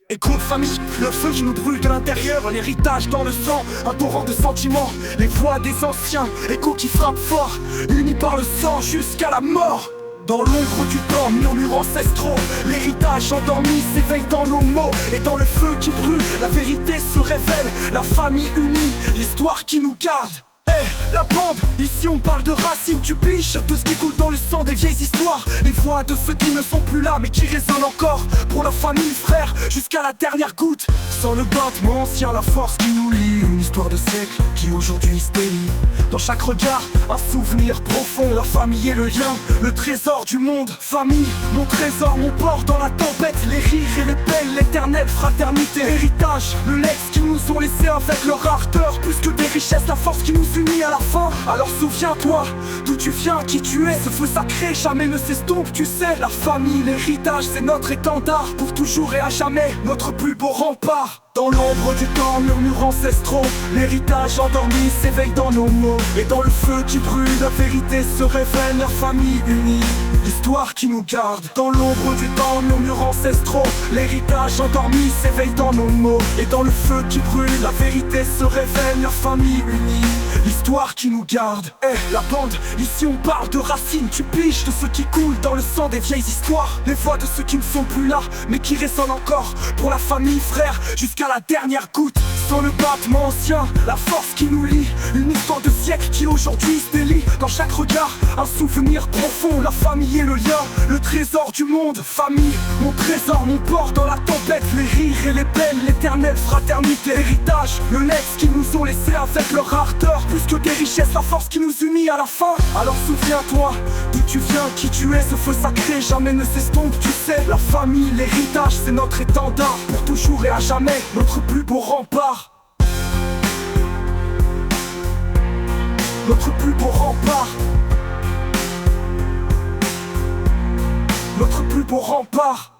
Écoute famille, le feu qui nous brûle de l'intérieur, l'héritage dans le sang, un torrent de sentiments, les voix des anciens, échos qui frappent fort, unis par le sang jusqu'à la mort. Dans l'ombre du temps, murmures ancestraux, l'héritage endormi s'éveille dans nos mots. Et dans le feu qui brûle, la vérité se révèle, la famille unie, l'histoire qui nous garde. La bande, ici on parle de racines, tu piches de ce qui coule dans le sang des vieilles histoires. Les voix de ceux qui ne sont plus là mais qui résonnent encore pour leur famille, frère, jusqu'à la dernière goutte. Sans le battement ancien, la force qui nous lie, une histoire de siècle qui aujourd'hui se délie. Dans chaque regard, un souvenir profond, la famille est le lien, le trésor du monde. Famille, mon trésor, mon port dans la tempête, les rires et les peines, l'éternelle fraternité. Héritage, le lex qui nous ont laissé avec leur ardeur, plus que des richesses, la force qui nous unit à la fin. Alors souviens-toi d'où tu viens, qui tu es, ce feu sacré jamais ne s'estompe, tu sais. La famille, l'héritage, c'est notre étendard, pour toujours et à jamais, notre plus beau rempart. Dans l'ombre du temps, murmures ancestraux, l'héritage endormi s'éveille dans nos mots. Et dans le feu qui brûle, la vérité se révèle, la famille unie, l'histoire qui nous garde. Dans l'ombre du temps, murmures ancestraux, l'héritage endormi s'éveille dans nos mots. Et dans le feu qui brûle, la vérité se révèle, la famille unie, l'histoire qui nous garde. La bande, ici on parle de racines, tu piches de ce qui coule dans le sang des vieilles histoires. Les voix de ceux qui ne sont plus là, mais qui résonnent encore pour la famille, frère, jusqu'à la dernière goutte. Sans le battement ancien, la force qui nous lie, une histoire de siècle qui aujourd'hui se délie. Dans chaque regard, un souvenir profond, la famille est le lien, le trésor du monde. Famille, mon trésor, mon port dans la tempête, les rires et les peines, l'éternelle fraternité. Héritage, le lex qui nous ont laissé avec leur ardeur, plus que des richesses, la force qui nous unit à la fin. Alors souviens-toi d'où tu viens, qui tu es, ce feu sacré jamais ne s'estompe, tu sais. La famille, l'héritage, c'est notre étendard, pour toujours et à jamais, notre plus beau rempart. Notre plus beau rempart. Notre plus beau rempart.